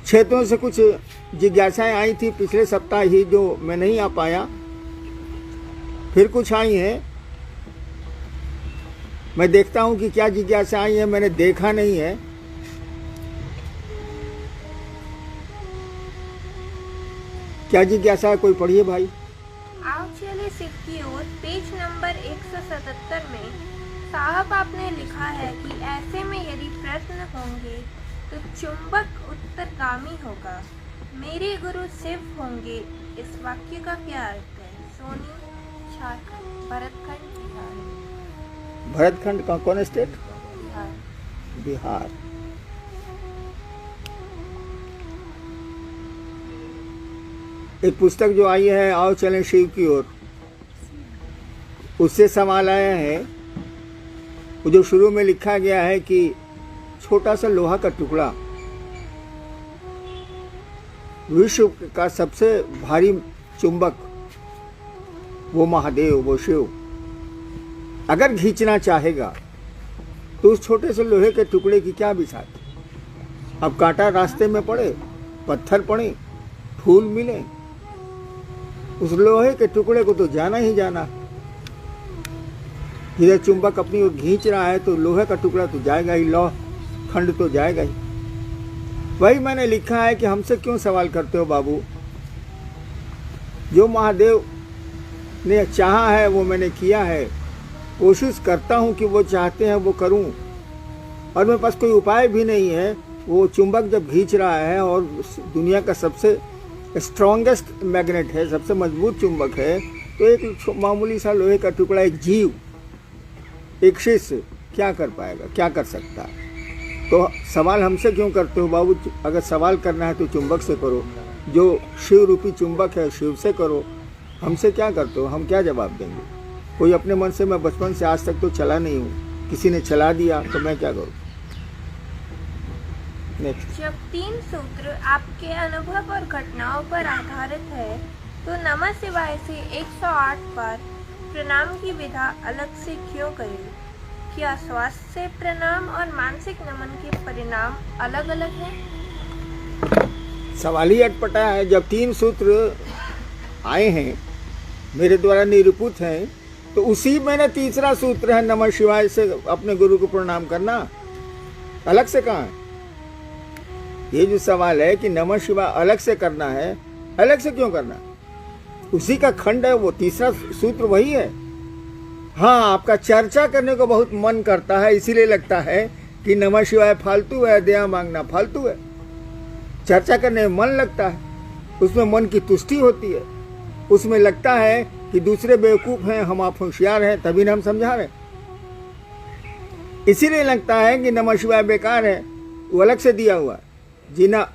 क्षेत्रों से कुछ जिज्ञासाएं आई थी पिछले सप्ताह ही, जो मैं नहीं आ पाया। फिर कुछ आई हैं। मैं देखता हूं कि क्या जिज्ञासा आई है, मैंने देखा नहीं है। क्या जिज्ञासा है, कोई पढ़िए भाई। आओ चले शिव की ओर। पेज नंबर 177 में साहब आपने लिखा है कि ऐसे में यदि प्रश्न होंगे तो चुंबक उत्तरगामी होगा, मेरे गुरु शिव होंगे। इस वाक्य का क्या अर्थ है? सोनी, झारखंड, भरतखंड, बिहार। भरतखंड का कौन स्टेट? बिहार। बिहार। एक पुस्तक जो आई है आओ चलें शिव की ओर, उससे सवाल आया है। वो जो शुरू में लिखा गया है कि छोटा सा लोहा का टुकड़ा, विश्व का सबसे भारी चुंबक वो महादेव, वो शिव, अगर खींचना चाहेगा तो उस छोटे से लोहे के टुकड़े की क्या बिसात। अब कांटा रास्ते में पड़े, पत्थर पड़े, फूल मिले, उस लोहे के टुकड़े को तो जाना ही जाना। इधर चुंबक अपनी ओर खींच रहा है तो लोहे का टुकड़ा तो जाएगा ही, लौह खंड तो जाएगा ही। वही मैंने लिखा है कि हमसे क्यों सवाल करते हो बाबू। जो महादेव ने चाहा है वो मैंने किया है, कोशिश करता हूँ कि वो चाहते हैं वो करूँ, और मेरे पास कोई उपाय भी नहीं है। वो चुंबक जब खींच रहा है और दुनिया का सबसे स्ट्रॉन्गेस्ट मैग्नेट है, सबसे मजबूत चुंबक है, तो एक मामूली सा लोहे का टुकड़ा, एक जीव, एक शिष्य क्या कर पाएगा, क्या कर सकता है। तो सवाल हमसे क्यों करते हो बाबू। अगर सवाल करना है तो चुंबक से करो, जो शिव रूपी चुंबक है शिव से करो। हमसे क्या करते हो, हम क्या जवाब देंगे। कोई अपने मन से, मैं बचपन से आज तक तो चला नहीं हूँ, किसी ने चला दिया तो मैं क्या करूँ। नेक्स्ट। जब 3 सूत्र आपके अनुभव और घटनाओं पर आधारित है तो नमः शिवाय से 108 बार प्रणाम की विधा अलग से क्यों करें? क्या स्वास्थ्य से प्रणाम और मानसिक नमन के परिणाम अलग अलग हैं? सवाल ही अटपटा है। जब 3 सूत्र आए हैं, मेरे द्वारा निरूपित हैं, तो उसी में ना तीसरा सूत्र है नमः शिवाय से अपने गुरु को प्रणाम करना। अलग से कहाँ है? ये जो सवाल है कि नमः शिवाय अलग से करना है, अलग से क्यों करना? उसी का खंड है, वो तीसरा सूत्र वही है। हाँ, आपका चर्चा करने को बहुत मन करता है, इसीलिए लगता है कि नमः शिवाय फालतू है, दया मांगना फालतू है। चर्चा करने में मन लगता है, उसमें मन की तुष्टि होती है, उसमें लगता है कि दूसरे बेवकूफ़ हैं, हम आप होशियार हैं, तभी ना हम समझा रहे। इसीलिए लगता है कि नमः शिवाय बेकार है, वो अलग से दिया हुआ। जी ना,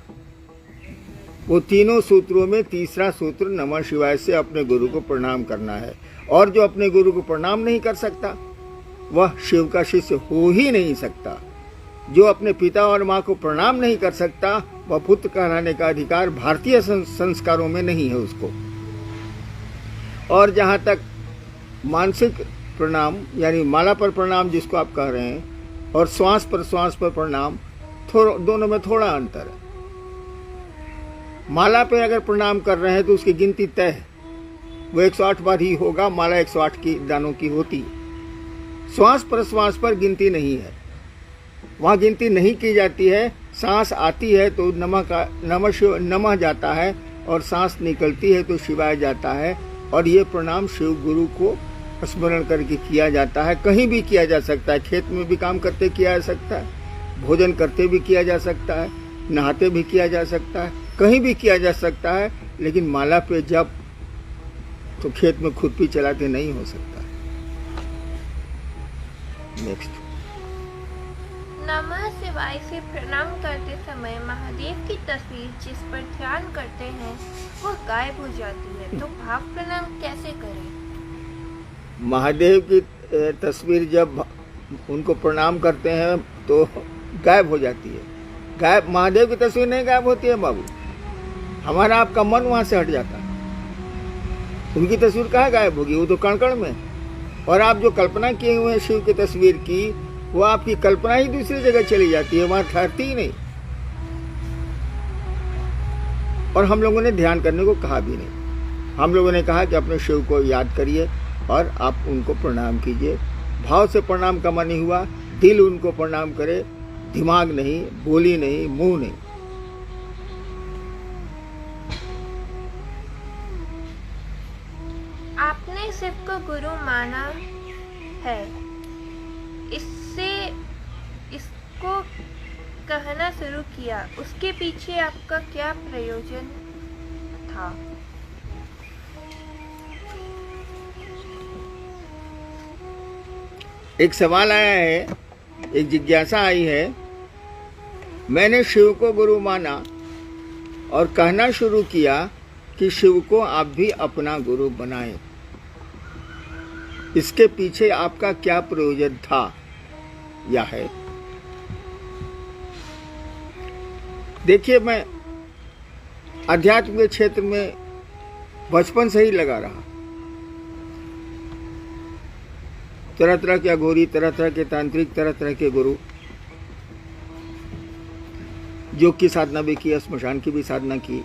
वो तीनों सूत्रों में तीसरा सूत्र नमः शिवाय से अपने गुरु को प्रणाम करना है। और जो अपने गुरु को प्रणाम नहीं कर सकता वह शिव का शिष्य हो ही नहीं सकता। जो अपने पिता और माँ को प्रणाम नहीं कर सकता वह पुत्र कहलाने का अधिकार भारतीय संस्कारों में नहीं है उसको। और जहाँ तक मानसिक प्रणाम यानी माला पर प्रणाम जिसको आप कह रहे हैं, और श्वास पर प्रणाम, दोनों में थोड़ा अंतर है। माला पे अगर प्रणाम कर रहे हैं तो उसकी गिनती तय है, वो 108 बार ही होगा। माला 108 की दानों की होती है। श्वास पर गिनती नहीं है, वहाँ गिनती नहीं की जाती है। सांस आती है तो नमः जाता है, और सांस निकलती है तो शिवाय जाता है। और ये प्रणाम शिव गुरु को स्मरण करके किया जाता है। कहीं भी किया जा सकता है, खेत में भी काम करते किया जा सकता है, भोजन करते भी किया जा सकता है, नहाते भी किया जा सकता है, कहीं भी किया जा सकता है। लेकिन माला पे जब तो खेत में खुरपी चलाते नहीं हो सकता। नेक्स्ट। नमः शिवाय से प्रणाम करते समय महादेव की तस्वीर जिस पर ध्यान करते हैं वो गायब हो जाती है, तो भाव प्रणाम कैसे करें? महादेव की तस्वीर जब उनको प्रणाम करते हैं तो गायब हो जाती है। गायब महादेव की तस्वीर नहीं गायब होती है बाबू, हमारा आपका मन वहाँ से हट जाता है। उनकी तस्वीर कहाँ गायब होगी, वो तो कण कण में। और आप जो कल्पना किए हुए हैं शिव की तस्वीर की, वो आपकी कल्पना ही दूसरी जगह चली जाती है, वहाँ ठहरती ही नहीं। और हम लोगों ने ध्यान करने को कहा भी नहीं। हम लोगों ने कहा कि अपने शिव को याद करिए और आप उनको प्रणाम कीजिए। भाव से प्रणाम का मन नहीं हुआ, दिल उनको प्रणाम करे, दिमाग नहीं, बोली नहीं, मुंह नहीं। आपने शिव को गुरु माना है, इसको कहना शुरू किया, उसके पीछे आपका क्या प्रयोजन था? एक सवाल आया है, एक जिज्ञासा आई है। मैंने शिव को गुरु माना और कहना शुरू किया कि शिव को आप भी अपना गुरु बनाएं। इसके पीछे आपका क्या प्रयोजन था या है? देखिए, मैं अध्यात्म के क्षेत्र में बचपन से ही लगा रहा। तरह तरह के अघोरी, तरह तरह के तांत्रिक, तरह तरह के गुरु, योग की साधना भी की, स्मशान की भी साधना की,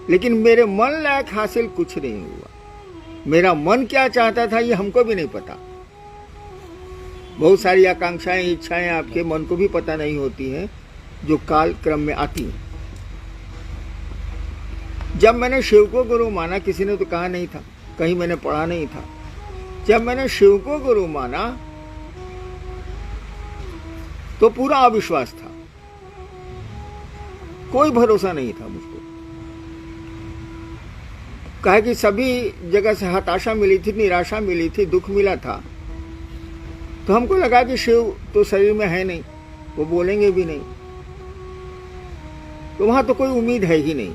लेकिन मेरे मन लायक हासिल कुछ नहीं हुआ। मेरा मन क्या चाहता था ये हमको भी नहीं पता। बहुत सारी आकांक्षाएं, इच्छाएं आपके मन को भी पता नहीं होती हैं, जो काल क्रम में आती हैं। जब मैंने शिव को गुरु माना, किसी ने तो कहा नहीं था, कहीं मैंने पढ़ा नहीं था। जब मैंने शिव को गुरु माना तो पूरा अविश्वास था, कोई भरोसा नहीं था मुझको। कहा कि सभी जगह से हताशा मिली थी, निराशा मिली थी, दुख मिला था। तो हमको लगा कि शिव तो शरीर में है नहीं, वो बोलेंगे भी नहीं, तो वहां तो कोई उम्मीद है ही नहीं।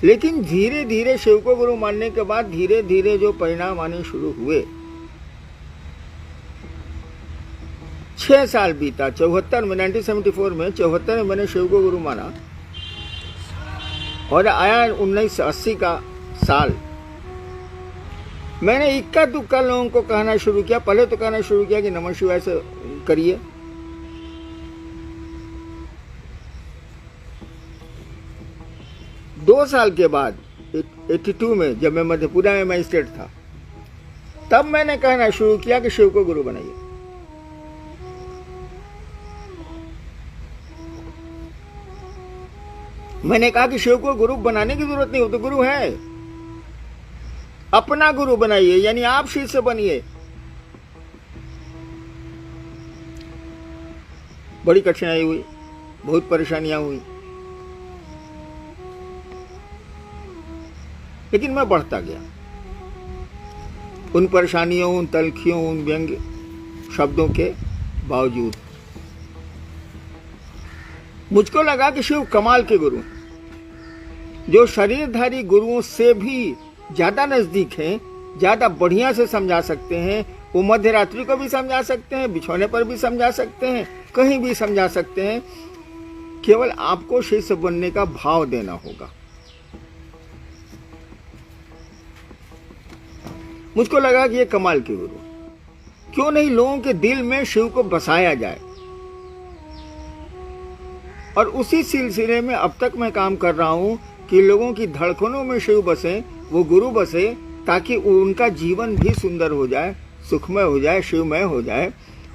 लेकिन धीरे धीरे शिव को गुरु मानने के बाद धीरे धीरे जो परिणाम आने शुरू हुए, 6 साल बीता। 74 में, 1974 में, 74 में मैंने शिव को गुरु माना और आया 1980 का साल। मैंने इक्का दुक्का लोगों को कहना शुरू किया। पहले तो कहना शुरू किया कि नमः शिवाय से करिए। दो साल के बाद 82 में, जब मैं मधेपुरा में मजिस्ट्रेट था, तब मैंने कहना शुरू किया कि शिव को गुरु बनाइए। मैंने कहा कि शिव को गुरु बनाने की जरूरत नहीं, वो तो गुरु है। अपना गुरु बनाइए, यानी आप शिष्य बनिए। बड़ी कठिनाई हुई, बहुत परेशानियां हुई, लेकिन मैं बढ़ता गया। उन परेशानियों, उन तलखियों, उन व्यंग्य शब्दों के बावजूद मुझको लगा कि शिव कमाल के गुरु हैं, जो शरीरधारी गुरुओं से भी ज्यादा नजदीक हैं, ज्यादा बढ़िया से समझा सकते हैं। वो मध्य रात्रि को भी समझा सकते हैं, बिछौने पर भी समझा सकते हैं, कहीं भी समझा सकते हैं। केवल आपको शिष्य बनने का भाव देना होगा। मुझको लगा कि ये कमाल के गुरु, क्यों नहीं लोगों के दिल में शिव को बसाया जाए। और उसी सिलसिले में अब तक मैं काम कर रहा हूं कि लोगों की धड़कनों में शिव बसे, वो गुरु बसे, ताकि उनका जीवन भी सुंदर हो जाए, सुखमय हो जाए, शिवमय हो जाए।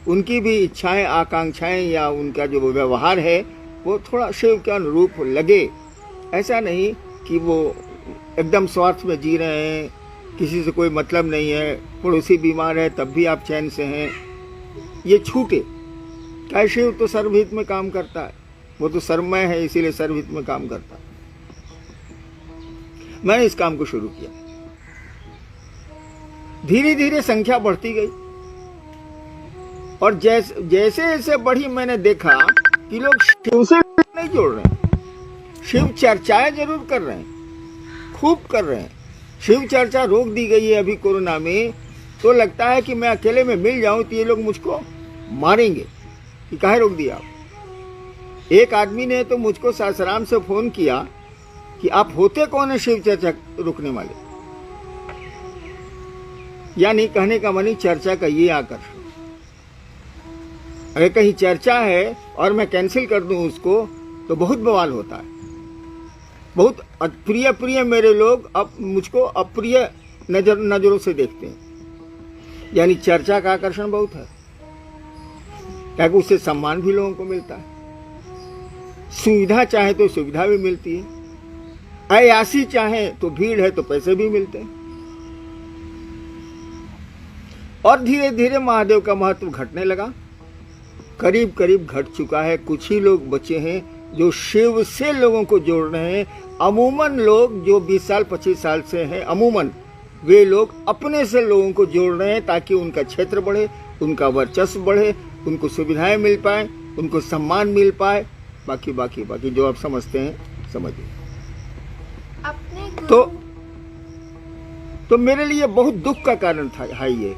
उनकी भी इच्छाएं, आकांक्षाएं या उनका जो व्यवहार है वो थोड़ा शिव के अनुरूप लगे। ऐसा नहीं कि वो एकदम स्वार्थ में जी रहे हैं, किसी से कोई मतलब नहीं है, पड़ोसी बीमार है तब भी आप चैन से हैं, ये छूटे। क्या शिव तो सर्वहित में काम करता है, वो तो सर्वमय है, इसीलिए सर्वहित में काम करता है। मैंने इस काम को शुरू किया। धीरे धीरे संख्या बढ़ती गई और जैसे जैसे बढ़ी, मैंने देखा कि लोग शिव से नहीं जोड़ रहे हैं। शिव चर्चाएं जरूर कर रहे हैं, खूब कर रहे हैं। शिव चर्चा रोक दी गई है अभी कोरोना में, तो लगता है कि मैं अकेले में मिल जाऊं तो ये लोग मुझको मारेंगे कि काहे रोक दिया आप। एक आदमी ने तो मुझको सासाराम से फोन किया कि आप होते कौन है शिव चर्चा रोकने वाले। यानी कहने का मानी चर्चा का ये आकर्षण। अगर कहीं चर्चा है और मैं कैंसिल कर दूं उसको, तो बहुत बवाल होता है। बहुत प्रिय प्रिय मेरे लोग अब मुझको अप्रिय नजरों से देखते हैं। यानी चर्चा का आकर्षण बहुत है, क्योंकि उससे सम्मान भी लोगों को मिलता है, सुविधा चाहे तो सुविधा भी मिलती है, अयासी चाहे तो भीड़ है तो पैसे भी मिलते हैं। और धीरे धीरे महादेव का महत्व घटने लगा, करीब करीब घट चुका है। कुछ ही लोग बचे हैं जो शिव से लोगों को जोड़ रहे हैं। अमूमन लोग जो 20 साल 25 साल से हैं, अमूमन वे लोग अपने से लोगों को जोड़ रहे हैं ताकि उनका क्षेत्र बढ़े, उनका वर्चस्व बढ़े, उनको सुविधाएं मिल पाए, उनको सम्मान मिल पाए। बाकी बाकी बाकी जो आप समझते हैं समझिए। अपने गुरु तो मेरे लिए बहुत दुख का कारण था है ये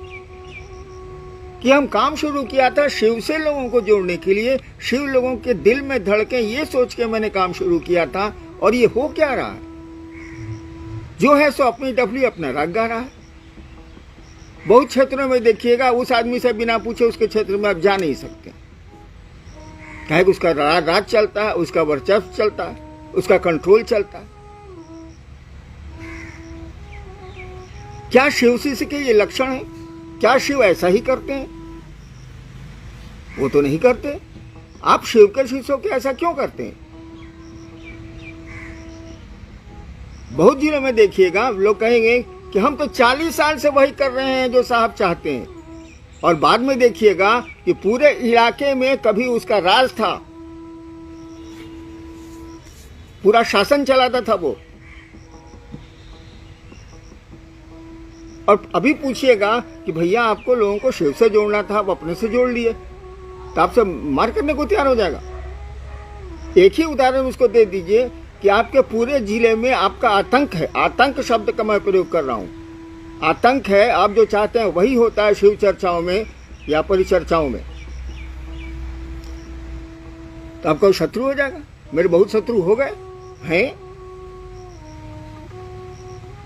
कि हम काम शुरू किया था शिव से लोगों को जोड़ने के लिए, शिव लोगों के दिल में धड़के ये सोच के मैंने काम शुरू किया था। और ये हो क्या रहा है? जो है सो अपनी डफली अपना राग गा रहा है। बहुत क्षेत्रों में देखिएगा उस आदमी से बिना पूछे उसके क्षेत्र में आप जा नहीं सकते, क्या उसका राज चलता है, उसका वर्चस्व चलता है, उसका कंट्रोल चलता है। क्या शिव शिष्य के ये लक्षण है? क्या शिव ऐसा ही करते हैं? वो तो नहीं करते। आप शिव के शिष्यों के ऐसा क्यों करते हैं? बहुत जिलों में देखिएगा लोग कहेंगे कि हम तो 40 साल से वही कर रहे हैं जो साहब चाहते हैं, और बाद में देखिएगा कि पूरे इलाके में कभी उसका राज था, पूरा शासन चलाता था वो। और अभी पूछिएगा कि भैया आपको लोगों को शिव से जोड़ना था, आप अपने से जोड़ लिए, तो आपसे मार करने को तैयार हो जाएगा। एक ही उदाहरण उसको दे दीजिए कि आपके पूरे जिले में आपका आतंक है। आतंक शब्द का मैं प्रयोग कर रहा हूं। आतंक है, आप जो चाहते हैं वही होता है शिव चर्चाओं में या परिचर्चाओं में, तो आपका शत्रु हो जाएगा। मेरे बहुत शत्रु हो गए हैं।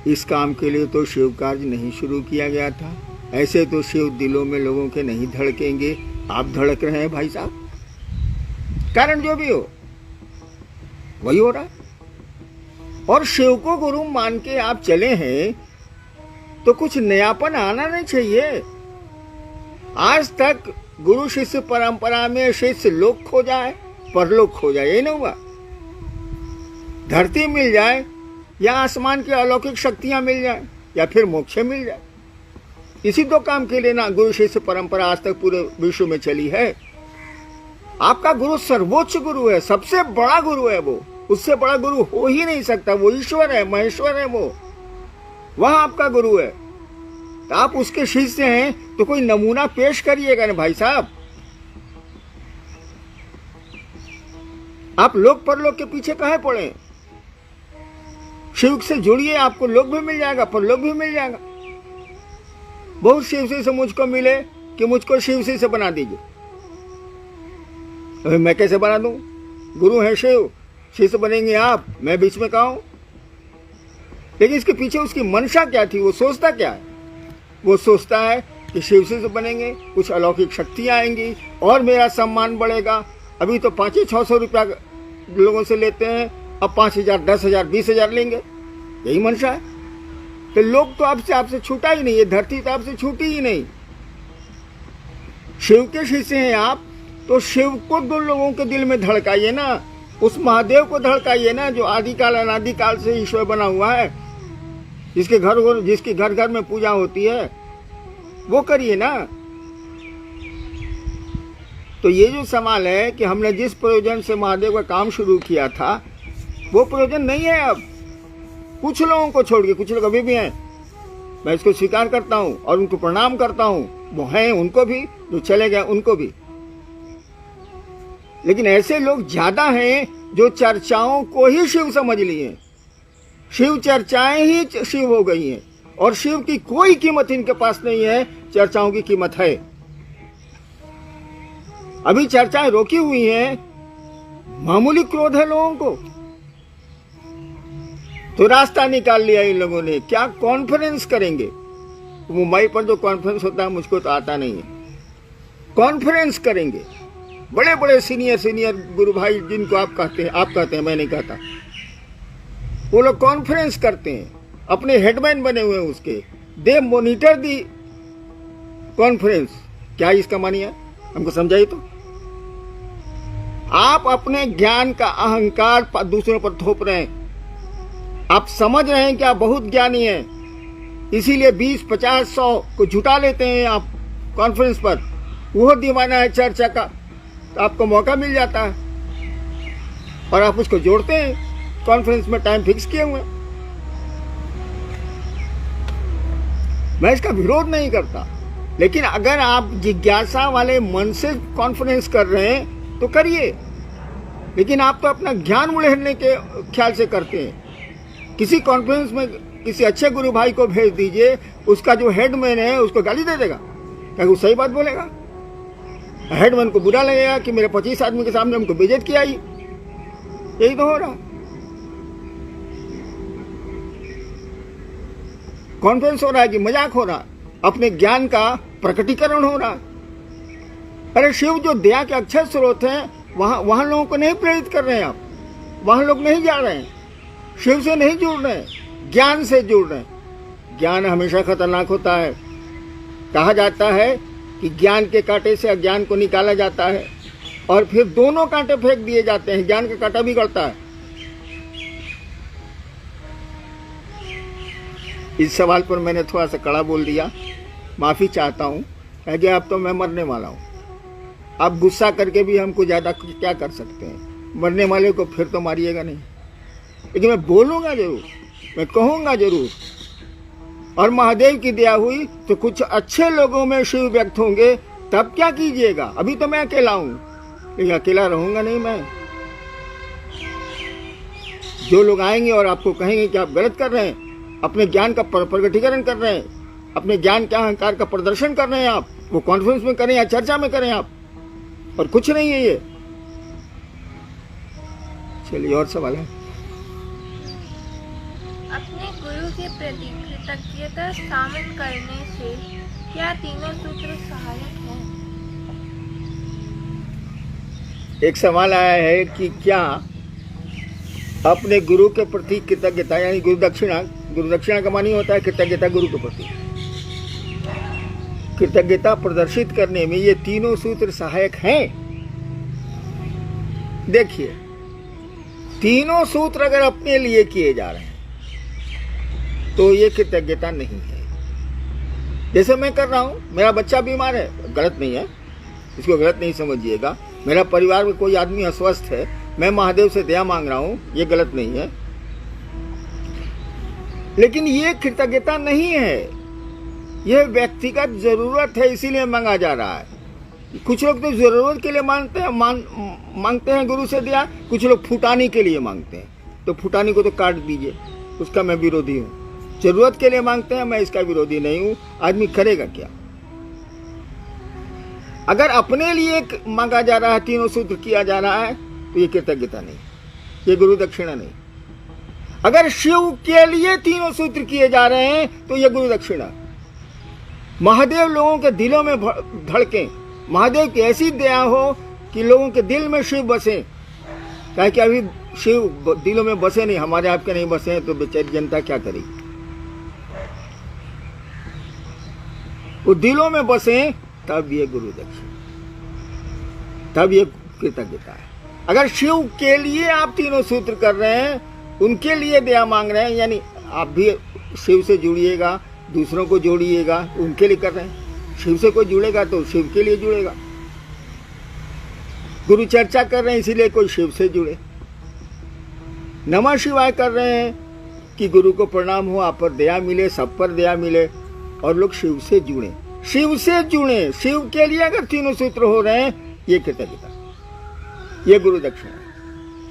इस काम के लिए तो शिव कार्य नहीं शुरू किया गया था। ऐसे तो शिव दिलों में लोगों के नहीं धड़केंगे, आप धड़क रहे हैं भाई साहब। कारण जो भी हो वही हो रहा है। और शिव को गुरु मान के आप चले हैं तो कुछ नयापन आना नहीं चाहिए। आज तक गुरु शिष्य परंपरा में शिष्य लोक खो जाए, परलोक खो जाए, यही नहीं हुआ। धरती मिल जाए या आसमान की अलौकिक शक्तियां मिल जाए या फिर मोक्ष मिल जाए, इसी दो काम के लिए ना गुरु शिष्य परंपरा आज तक पूरे विश्व में चली है। आपका गुरु सर्वोच्च गुरु है, सबसे बड़ा गुरु है वो, उससे बड़ा गुरु हो ही नहीं सकता। वो ईश्वर है, महेश्वर है, वह आपका गुरु है। तो आप उसके शिष्य हैं तो कोई नमूना पेश करिएगा ना भाई साहब। आप लोक परलोक के पीछे काहे पड़े? शिव से जुड़िए, आपको लोक भी मिल जाएगा, परलोक भी मिल जाएगा। बहुत शिव से मुझको मिले कि मुझको शिव से बना दीजिए। अभी मैं कैसे बना दूं? गुरु है शिव, शिष्य बनेंगे आप, मैं बीच में कहा हूं? लेकिन इसके पीछे उसकी मंशा क्या थी? वो सोचता क्या है? वो सोचता है कि शिव से बनेंगे, कुछ अलौकिक शक्तियां आएंगी और मेरा सम्मान बढ़ेगा। अभी तो 500-600 रुपया लोगों से लेते हैं, अब 5,000, 10,000, 20,000 लेंगे, यही मंशा है। तो लोग तो आपसे छूटा ही नहीं, ये धरती तो आपसे छूटी ही नहीं। शिव के शिष्य हैं आप, तो शिव को दो लोगों के दिल में धड़काइए ना, उस महादेव को धड़काइए ना जो आदिकाल अनादिकाल से ईश्वर बना हुआ है, जिसके घर घर में पूजा होती है, वो करिए ना। तो ये जो सवाल है कि हमने जिस प्रयोजन से महादेव का काम शुरू किया था वो प्रयोजन नहीं है अब। कुछ लोगों को छोड़ के, कुछ लोग अभी भी हैं, मैं इसको स्वीकार करता हूं और उनको प्रणाम करता हूं, वो हैं, उनको भी, जो चले गए उनको भी। लेकिन ऐसे लोग ज्यादा हैं जो चर्चाओं को ही शिव समझ लिए। शिव चर्चाएं ही शिव हो गई हैं और शिव की कोई कीमत इनके पास नहीं है, चर्चाओं की कीमत है। अभी चर्चाएं रोकी हुई हैं, मामूली क्रोध है लोगों को, तो रास्ता निकाल लिया इन लोगों ने। क्या कॉन्फ्रेंस करेंगे? मुंबई पर जो कॉन्फ्रेंस होता है मुझको तो आता नहीं है। कॉन्फ्रेंस करेंगे बड़े बड़े सीनियर गुरु भाई जिनको आप कहते हैं, मैं नहीं कहता, वो लोग कॉन्फ्रेंस करते हैं, अपने हेडमैन बने हुए हैं उसके, दे मॉनिटर दी कॉन्फ्रेंस। क्या इसका मानिए, हमको समझाइए तो। आप अपने ज्ञान का अहंकार दूसरों पर थोप रहे हैं। आप समझ रहे हैं कि आप बहुत ज्ञानी हैं, इसीलिए 20, 50, 100 को जुटा लेते हैं आप कॉन्फ्रेंस पर। वो दीवाना है चर्चा का, तो आपको मौका मिल जाता है और आप उसको जोड़ते हैं कॉन्फ्रेंस में, टाइम फिक्स किए हुए। मैं इसका विरोध नहीं करता, लेकिन अगर आप जिज्ञासा वाले मन से कॉन्फ्रेंस कर रहे हैं तो करिए, लेकिन आप तो अपना ज्ञान उड़ेलने के ख्याल से करते हैं। किसी कॉन्फ्रेंस में किसी अच्छे गुरु भाई को भेज दीजिए, उसका जो हेडमैन है उसको गाली दे देगा, क्या वो सही बात बोलेगा? हेडमैन को बुरा लगेगा कि मेरे 25 आदमी के सामने हमको बेइज्जत किया ही। यही तो हो रहा। कॉन्फ्रेंस हो रहा है कि मजाक हो रहा, अपने ज्ञान का प्रकटीकरण हो रहा। अरे शिव जो दया के अक्षर स्रोत हैं, वहां लोगों को नहीं प्रेरित कर रहे हैं आप, वहां लोग नहीं जा रहे हैं, शिव से नहीं जुड़ रहे हैं, ज्ञान से जुड़ रहे हैं। ज्ञान हमेशा खतरनाक होता है। कहा जाता है कि ज्ञान के कांटे से अज्ञान को निकाला जाता है और फिर दोनों कांटे फेंक दिए जाते हैं, ज्ञान का कांटा भी गड़ता है। इस सवाल पर मैंने थोड़ा सा कड़ा बोल दिया, माफी चाहता हूँ, कि अब तो मैं मरने वाला हूँ। आप गुस्सा करके भी हमको ज्यादा क्या कर सकते हैं? मरने वाले को फिर तो मारिएगा नहीं, लेकिन मैं बोलूंगा जरूर, मैं कहूंगा जरूर। और महादेव की दया हुई तो कुछ अच्छे लोगों में शिव व्यक्त होंगे, तब क्या कीजिएगा? अभी तो मैं अकेला हूं, लेकिन अकेला रहूंगा नहीं मैं। जो लोग आएंगे और आपको कहेंगे कि आप गलत कर रहे हैं, अपने ज्ञान का प्रकटीकरण कर रहे हैं, अपने ज्ञान के अहंकार का प्रदर्शन कर रहे हैं, आप वो कॉन्फ्रेंस में करें या चर्चा में करें आप, और कुछ नहीं है ये। चलिए और सवाल है। अपने गुरु के प्रति कृतज्ञता शामिल करने से क्या तीनों सूत्र सहायक हैं? एक सवाल आया है कि क्या अपने गुरु के प्रति कृतज्ञता, यानी गुरु दक्षिणा का मानी होता है कृतज्ञता गुरु के प्रति, कृतज्ञता प्रदर्शित करने में ये तीनों सूत्र सहायक हैं? देखिए, तीनों सूत्र अगर अपने लिए किए जा रहे हैं तो ये कृतज्ञता नहीं है। जैसे मैं कर रहा हूं, मेरा बच्चा बीमार है, गलत नहीं है, इसको गलत नहीं समझिएगा। मेरा परिवार में कोई आदमी अस्वस्थ है, मैं महादेव से दया मांग रहा हूं, ये गलत नहीं है, लेकिन ये कृतज्ञता नहीं है, यह व्यक्तिगत जरूरत है, इसीलिए मांगा जा रहा है। कुछ लोग तो जरूरत के लिए मांगते हैं गुरु से दया, कुछ लोग फुटानी के लिए मांगते हैं। तो फुटानी को तो काट दीजिए, उसका मैं विरोधी हूं। जरूरत के लिए मांगते हैं, मैं इसका विरोधी नहीं हूं। आदमी करेगा क्या? अगर अपने लिए मांगा जा रहा है, तीनों सूत्र किया जा रहा है, तो ये कृतज्ञता नहीं, ये गुरु दक्षिणा नहीं। अगर शिव के लिए तीनों सूत्र किए जा रहे हैं तो ये गुरु दक्षिणा। महादेव लोगों के दिलों में धड़के, महादेव की ऐसी दया हो कि लोगों के दिल में शिव बसे। क्या कि अभी शिव दिलों में बसे नहीं, हमारे आपके नहीं बसे हैं, तो बेचारी जनता क्या करेगी? वो दिलों में बसे, तब ये गुरु दक्षिणा, तब ये कृतज्ञता है। अगर शिव के लिए आप तीनों सूत्र कर रहे हैं, उनके लिए दया मांग रहे हैं, यानी आप भी शिव से जुड़िएगा, दूसरों को जोड़िएगा, उनके लिए कर रहे हैं। शिव से कोई जुड़ेगा तो शिव के लिए जुड़ेगा। गुरु चर्चा कर रहे हैं, इसीलिए कोई शिव से जुड़े। नमः शिवाय कर रहे हैं कि गुरु को प्रणाम हो, आप पर दया मिले, सब पर दया मिले, और लोग शिव से जुड़े, शिव से जुड़े। शिव के लिए अगर तीनों सूत्र हो रहे हैं, ये कृतज्ञता, ये गुरु दक्षिणा है।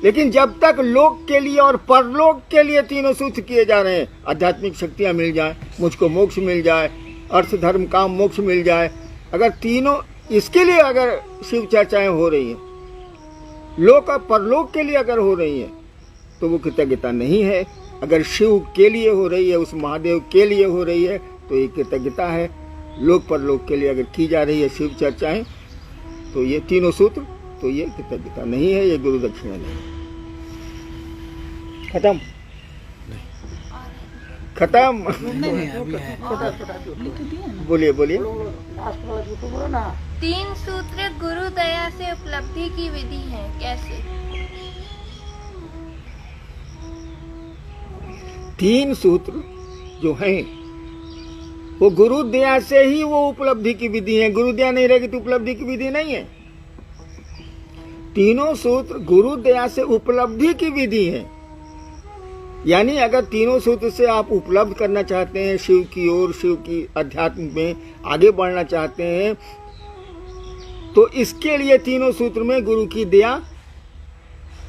लेकिन जब तक लोक के लिए और परलोक के लिए तीनों सूत्र किए जा रहे हैं, आध्यात्मिक शक्तियां मिल जाए, मुझको मोक्ष मिल जाए, अर्थ धर्म काम मोक्ष मिल जाए, अगर तीनों इसके लिए अगर शिव चर्चाएं हो रही हैं, लोक और परलोक के लिए अगर हो रही हैं, तो वो कृतज्ञता नहीं है। अगर शिव के लिए हो रही है, उस महादेव के लिए हो रही है, तो ये कृतज्ञता है। लोक परलोक के लिए अगर की जा रही है शिव चर्चाएं, तो ये तीनों सूत्र तो ये कृतज्ञता नहीं है, ये गुरु दक्षिणा नहीं। खत्म खत्म। बोलिए बोलिए। 3 सूत्र गुरु दया से उपलब्धि की विधि है, कैसे? 3 सूत्र जो हैं वो गुरु दया से ही वो उपलब्धि की विधि है। गुरु दया नहीं रहेगी तो उपलब्धि की विधि नहीं है। तीनों सूत्र गुरु दया से उपलब्धि की विधि है। यानी अगर तीनों सूत्र से आप उपलब्ध करना चाहते हैं, शिव की ओर, शिव की अध्यात्म में आगे बढ़ना चाहते हैं, तो इसके लिए तीनों सूत्र में गुरु की दया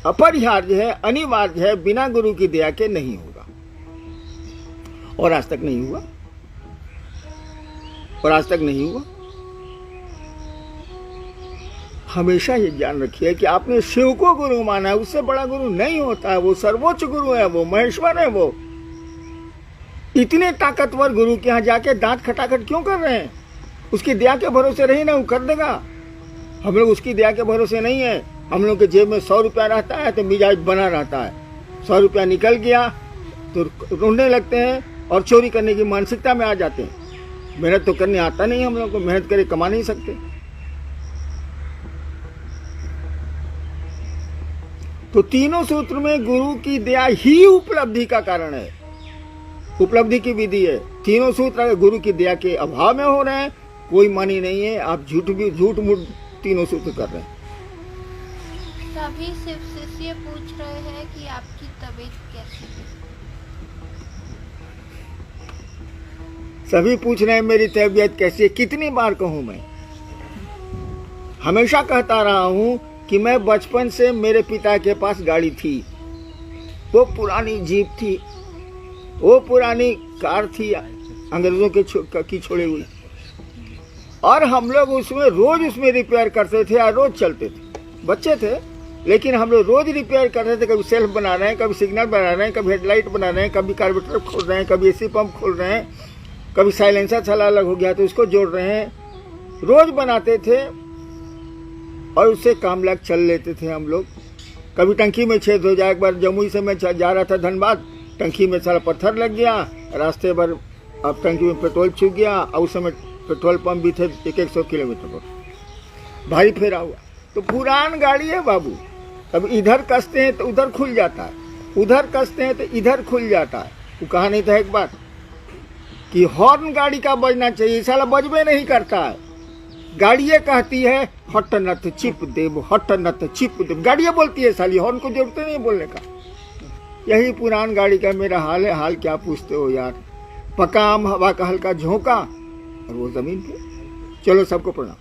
अपरिहार्य है, अनिवार्य है। बिना गुरु की दया के नहीं होगा, और आज तक नहीं हुआ, और आज तक नहीं हुआ। हमेशा ये ज्ञान रखिए कि आपने शिव को गुरु माना है, उससे बड़ा गुरु नहीं होता है। वो सर्वोच्च गुरु है, वो महेश्वर है। वो इतने ताकतवर गुरु के यहाँ जाके दांत खटाखट क्यों कर रहे हैं? उसकी दया के भरोसे रही ना, वो कर देगा। हम लोग उसकी दया के भरोसे नहीं है। हम लोग के जेब में 100 रुपया रहता है तो मिजाज बना रहता है। 100 रुपया निकल गया तो रोने लगते हैं और चोरी करने की मानसिकता में आ जाते हैं। मेहनत तो करने आता नहीं, हम लोग को मेहनत करे कमा नहीं सकते। तो तीनों सूत्र में गुरु की दया ही उपलब्धि का कारण है, उपलब्धि की विधि है। तीनों सूत्र अगर गुरु की दया के अभाव में हो रहे हैं, कोई मानी नहीं है। आप झूठ मूठ तीनों सूत्र कर रहे हैं। सभी शिव शिष्य पूछ रहे हैं कि आपकी तबीयत कैसी है? सभी पूछ रहे हैं मेरी तबीयत कैसी है। कितनी बार कहूं मैं? हमेशा कहता रहा हूं कि मैं बचपन से मेरे पिता के पास गाड़ी थी। वो पुरानी जीप थी, वो पुरानी कार थी, अंग्रेजों की छोड़ी हुई। और हम लोग रोज उसमें रिपेयर करते थे और रोज चलते थे। बच्चे थे लेकिन हम लोग रोज रिपेयर करते थे। कभी सेल्फ बना रहे हैं, कभी सिग्नल बना रहे हैं, कभी हेडलाइट बना रहे हैं, कभी कार्बोरेटर खोल रहे हैं, कभी एसी पंप खोल रहे हैं, कभी साइलेंसर छला अलग हो गया तो उसको जोड़ रहे हैं। रोज बनाते थे और उससे काम लायक चल लेते थे हम लोग। कभी टंकी में छेद हो जाए। एक बार जमुई से मैं जा रहा था धनबाद, टंकी में सारा पत्थर लग गया रास्ते भर। अब टंकी में पेट्रोल छूट गया और उस समय पेट्रोल पंप भी थे 100 किलोमीटर पर, भारी फेरा हुआ। तो पुरान गाड़ी है बाबू, अब इधर कसते हैं तो उधर खुल जाता है, उधर कसते हैं तो इधर खुल जाता है। वो कहा नहीं था एक बात कि हॉर्न गाड़ी का बजना चाहिए, साला बजबे नहीं करता है। गाड़ी ये कहती है हट नत चिप देव, हट नत चिप देव। गाड़ी ये बोलती है, साली हॉर्न को जरूरत नहीं बोलने का। यही पुरान गाड़ी का मेरा हाल है। हाल क्या पूछते हो यार? पका आम हवा का हल्का झोंका और वो जमीन पे। चलो सबको प्रणाम।